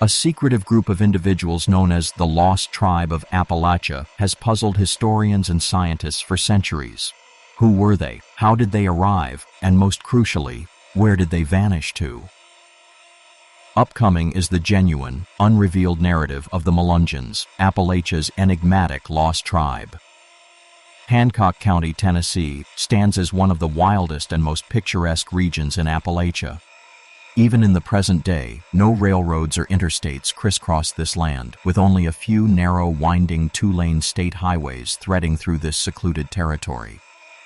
A secretive group of individuals known as the Lost Tribe of Appalachia has puzzled historians and scientists for centuries. Who were they? How did they arrive? And most crucially, where did they vanish to? Upcoming is the genuine, unrevealed narrative of the Melungeons, Appalachia's enigmatic lost tribe. Hancock County, Tennessee, stands as one of the wildest and most picturesque regions in Appalachia. Even in the present day, no railroads or interstates crisscross this land, with only a few narrow, winding two-lane state highways threading through this secluded territory.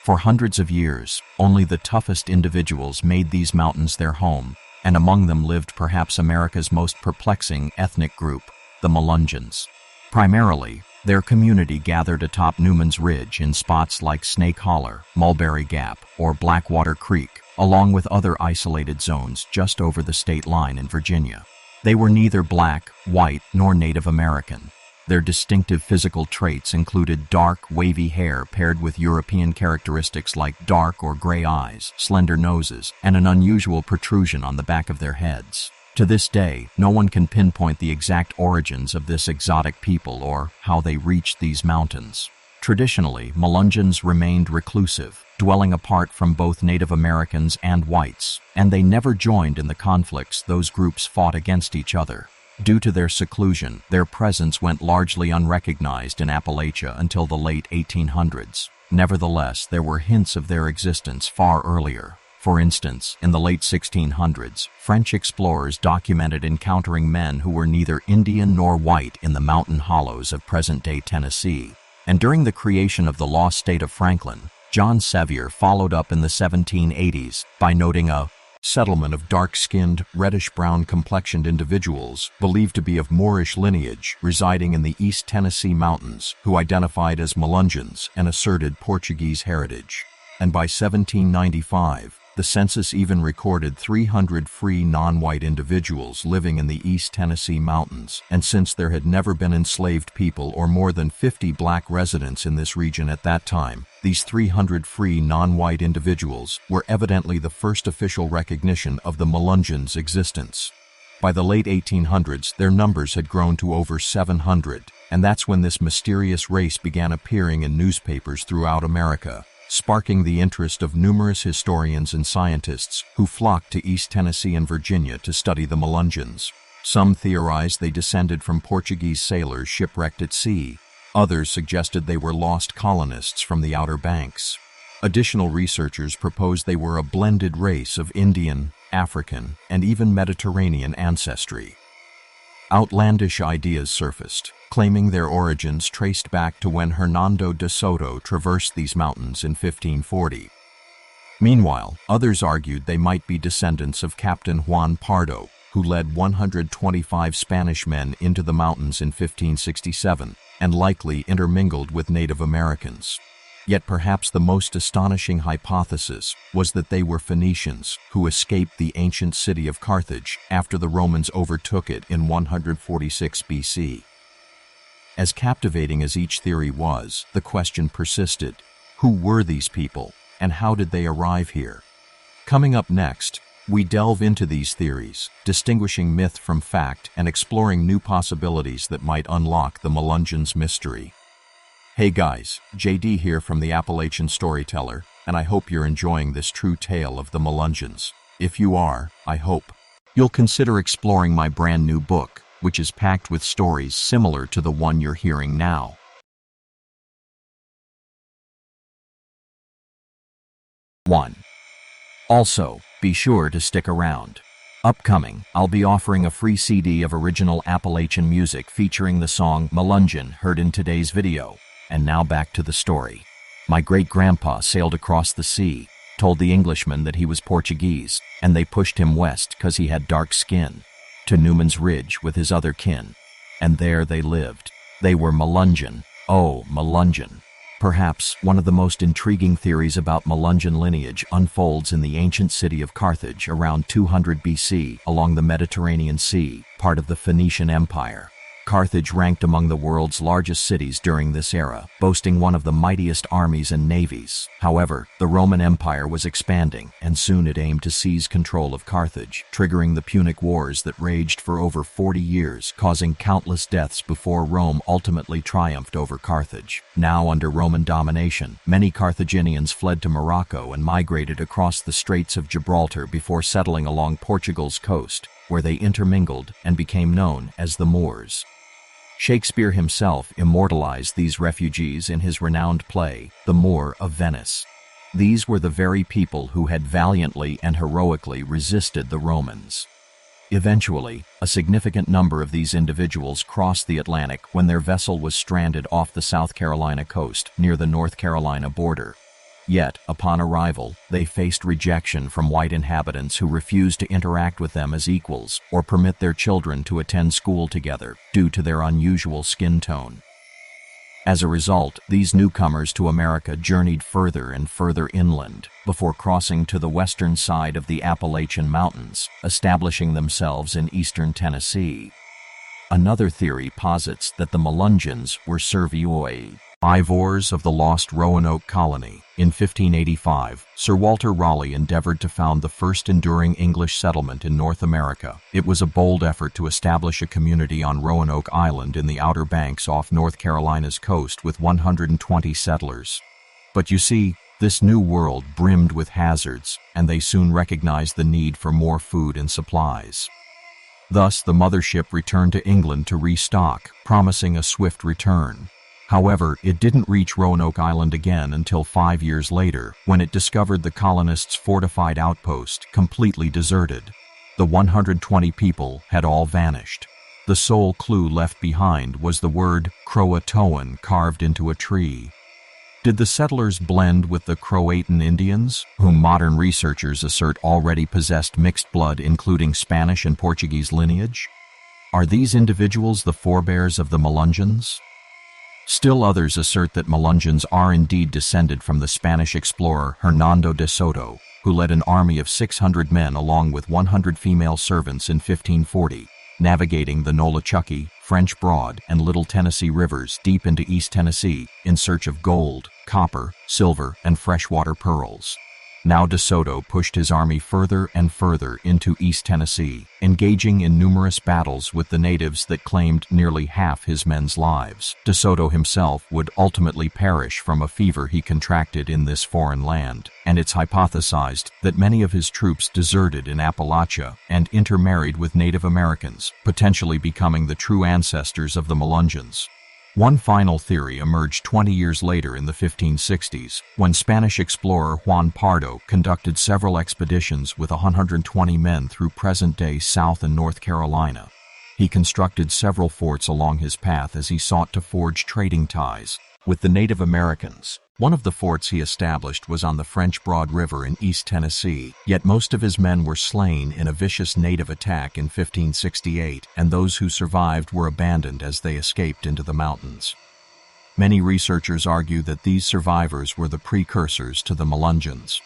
For hundreds of years, only the toughest individuals made these mountains their home, and among them lived perhaps America's most perplexing ethnic group, the Melungeons. Primarily, their community gathered atop Newman's Ridge in spots like Snake Holler, Mulberry Gap, or Blackwater Creek, along with other isolated zones just over the state line in Virginia. They were neither black, white, nor Native American. Their distinctive physical traits included dark, wavy hair paired with European characteristics like dark or gray eyes, slender noses, and an unusual protrusion on the back of their heads. To this day, no one can pinpoint the exact origins of this exotic people or how they reached these mountains. Traditionally, Melungeons remained reclusive, dwelling apart from both Native Americans and whites, and they never joined in the conflicts those groups fought against each other. Due to their seclusion, their presence went largely unrecognized in Appalachia until the late 1800s. Nevertheless, there were hints of their existence far earlier. For instance, in the late 1600s, French explorers documented encountering men who were neither Indian nor white in the mountain hollows of present-day Tennessee. And during the creation of the lost state of Franklin, John Sevier followed up in the 1780s by noting a settlement of dark-skinned, reddish-brown complexioned individuals believed to be of Moorish lineage residing in the East Tennessee mountains who identified as Melungeons and asserted Portuguese heritage. And by 1795, the census even recorded 300 free non-white individuals living in the East Tennessee mountains, and since there had never been enslaved people or more than 50 black residents in this region at that time, these 300 free non-white individuals were evidently the first official recognition of the Melungeons' existence. By the late 1800s, their numbers had grown to over 700, and that's when this mysterious race began appearing in newspapers throughout America, sparking the interest of numerous historians and scientists who flocked to East Tennessee and Virginia to study the Melungeons. Some theorized they descended from Portuguese sailors shipwrecked at sea. Others suggested they were lost colonists from the Outer Banks. Additional researchers proposed they were a blended race of Indian, African, and even Mediterranean ancestry. Outlandish ideas surfaced, claiming their origins traced back to when Hernando de Soto traversed these mountains in 1540. Meanwhile, others argued they might be descendants of Captain Juan Pardo, who led 125 Spanish men into the mountains in 1567, and likely intermingled with Native Americans. Yet perhaps the most astonishing hypothesis was that they were Phoenicians who escaped the ancient city of Carthage after the Romans overtook it in 146 BC. As captivating as each theory was, the question persisted: who were these people, and how did they arrive here? Coming up next, we delve into these theories, distinguishing myth from fact and exploring new possibilities that might unlock the Melungeons' mystery. Hey guys, JD here from the Appalachian Storyteller, and I hope you're enjoying this true tale of the Melungeons. If you are, I hope you'll consider exploring my brand new book, which is packed with stories similar to the one you're hearing now. 1. Also, be sure to stick around. Upcoming, I'll be offering a free CD of original Appalachian music featuring the song Melungeon heard in today's video. And now back to the story. My great-grandpa sailed across the sea, told the Englishmen that he was Portuguese, and they pushed him west because he had dark skin, to Newman's Ridge with his other kin. And there they lived. They were Melungeon. Oh, Melungeon. Perhaps one of the most intriguing theories about Melungeon lineage unfolds in the ancient city of Carthage around 200 BC along the Mediterranean Sea, part of the Phoenician Empire. Carthage ranked among the world's largest cities during this era, boasting one of the mightiest armies and navies. However, the Roman Empire was expanding, and soon it aimed to seize control of Carthage, triggering the Punic Wars that raged for over 40 years, causing countless deaths before Rome ultimately triumphed over Carthage. Now under Roman domination, many Carthaginians fled to Morocco and migrated across the Straits of Gibraltar before settling along Portugal's coast, where they intermingled and became known as the Moors. Shakespeare himself immortalized these refugees in his renowned play, The Moor of Venice. These were the very people who had valiantly and heroically resisted the Romans. Eventually, a significant number of these individuals crossed the Atlantic when their vessel was stranded off the South Carolina coast near the North Carolina border. Yet, upon arrival, they faced rejection from white inhabitants who refused to interact with them as equals or permit their children to attend school together due to their unusual skin tone. As a result, these newcomers to America journeyed further and further inland before crossing to the western side of the Appalachian Mountains, establishing themselves in eastern Tennessee. Another theory posits that the Melungeons were survivors of the lost Roanoke colony. In 1585, Sir Walter Raleigh endeavored to found the first enduring English settlement in North America. It was a bold effort to establish a community on Roanoke Island in the Outer Banks off North Carolina's coast with 120 settlers. But you see, this new world brimmed with hazards, and they soon recognized the need for more food and supplies. Thus, the mothership returned to England to restock, promising a swift return. However, it didn't reach Roanoke Island again until 5 years later, when it discovered the colonists' fortified outpost completely deserted. The 120 people had all vanished. The sole clue left behind was the word Croatoan carved into a tree. Did the settlers blend with the Croatan Indians, whom modern researchers assert already possessed mixed blood including Spanish and Portuguese lineage? Are these individuals the forebears of the Melungeons? Still others assert that Melungeons are indeed descended from the Spanish explorer Hernando de Soto, who led an army of 600 men along with 100 female servants in 1540, navigating the Nolichucky, French Broad, and Little Tennessee rivers deep into East Tennessee in search of gold, copper, silver, and freshwater pearls. Now De Soto pushed his army further and further into East Tennessee, engaging in numerous battles with the natives that claimed nearly half his men's lives. De Soto himself would ultimately perish from a fever he contracted in this foreign land, and it's hypothesized that many of his troops deserted in Appalachia and intermarried with Native Americans, potentially becoming the true ancestors of the Melungeons. One final theory emerged 20 years later in the 1560s, when Spanish explorer Juan Pardo conducted several expeditions with 120 men through present-day South and North Carolina. He constructed several forts along his path as he sought to forge trading ties with the Native Americans. One of the forts he established was on the French Broad River in East Tennessee, yet most of his men were slain in a vicious native attack in 1568, and those who survived were abandoned as they escaped into the mountains. Many researchers argue that these survivors were the precursors to the Melungeons.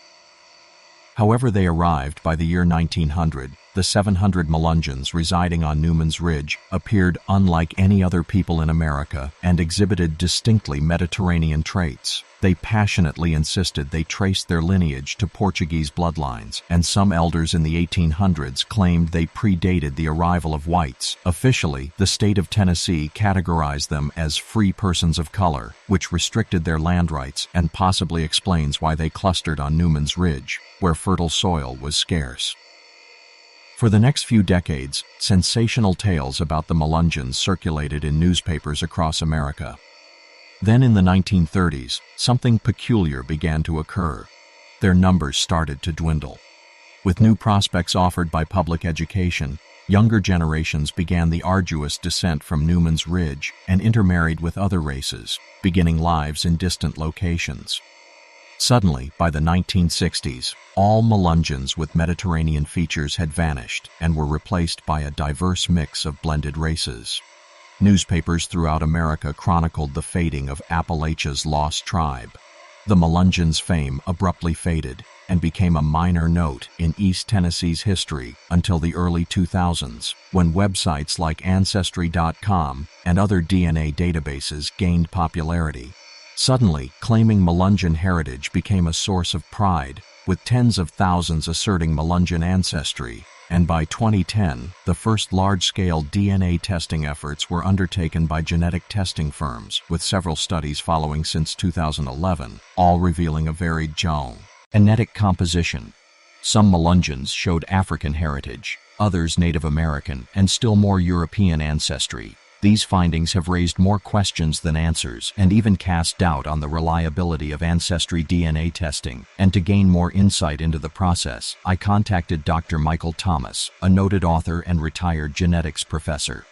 However they arrived by the year 1900, the 700 Melungeons residing on Newman's Ridge appeared unlike any other people in America and exhibited distinctly Mediterranean traits. They passionately insisted they traced their lineage to Portuguese bloodlines, and some elders in the 1800s claimed they predated the arrival of whites. Officially, the state of Tennessee categorized them as free persons of color, which restricted their land rights and possibly explains why they clustered on Newman's Ridge, where fertile soil was scarce. For the next few decades, sensational tales about the Melungeons circulated in newspapers across America. Then in the 1930s, something peculiar began to occur. Their numbers started to dwindle. With new prospects offered by public education, younger generations began the arduous descent from Newman's Ridge and intermarried with other races, beginning lives in distant locations. Suddenly, by the 1960s, all Melungeons with Mediterranean features had vanished and were replaced by a diverse mix of blended races. Newspapers throughout America chronicled the fading of Appalachia's lost tribe. The Melungeons' fame abruptly faded, and became a minor note in East Tennessee's history until the early 2000s, when websites like Ancestry.com and other DNA databases gained popularity. Suddenly, claiming Melungeon heritage became a source of pride, with tens of thousands asserting Melungeon ancestry, and by 2010, the first large-scale DNA testing efforts were undertaken by genetic testing firms, with several studies following since 2011, all revealing a varied genetic composition. Some Melungeons showed African heritage, others Native American, and still more European ancestry. These findings have raised more questions than answers and even cast doubt on the reliability of ancestry DNA testing. And to gain more insight into the process, I contacted Dr. Michael Thomas, a noted author and retired genetics professor.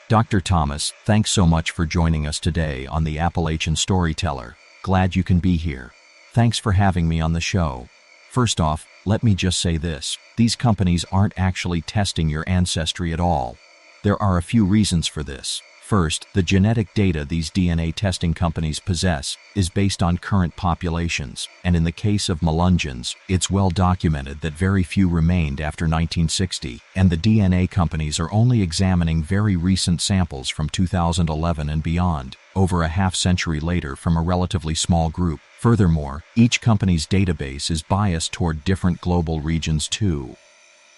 Dr. Thomas, thanks so much for joining us today on the Appalachian Storyteller. Glad you can be here. Thanks for having me on the show. First off, let me just say this: these companies aren't actually testing your ancestry at all. There are a few reasons for this. First, the genetic data these DNA testing companies possess is based on current populations, and in the case of Melungeons, it's well documented that very few remained after 1960, and the DNA companies are only examining very recent samples from 2011 and beyond, over a half-century later from a relatively small group. Furthermore, each company's database is biased toward different global regions too.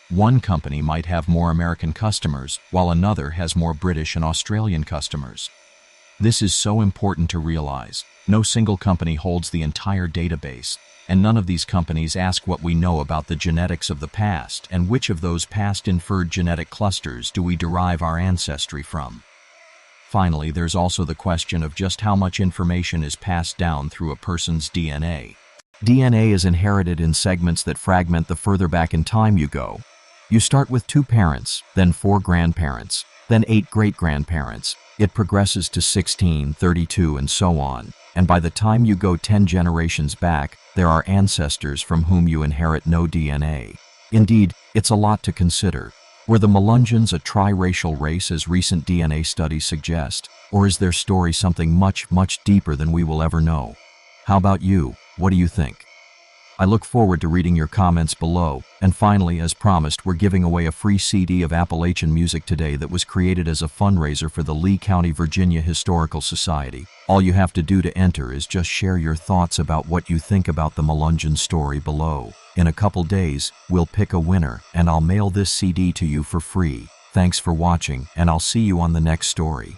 One company might have more American customers, while another has more British and Australian customers. This is so important to realize. No single company holds the entire database, and none of these companies ask what we know about the genetics of the past and which of those past inferred genetic clusters do we derive our ancestry from. Finally, there's also the question of just how much information is passed down through a person's DNA. DNA is inherited in segments that fragment the further back in time you go. You start with 2 parents, then 4 grandparents, then 8 great-grandparents. It progresses to 16, 32, and so on. And by the time you go 10 generations back, there are ancestors from whom you inherit no DNA. Indeed, it's a lot to consider. Were the Melungeons a triracial race as recent DNA studies suggest? Or is their story something much, much deeper than we will ever know? How about you? What do you think? I look forward to reading your comments below. And finally, as promised, we're giving away a free CD of Appalachian music today that was created as a fundraiser for the Lee County, Virginia Historical Society. All you have to do to enter is just share your thoughts about what you think about the Melungeon story below. In a couple days, we'll pick a winner, and I'll mail this CD to you for free. Thanks for watching, and I'll see you on the next story.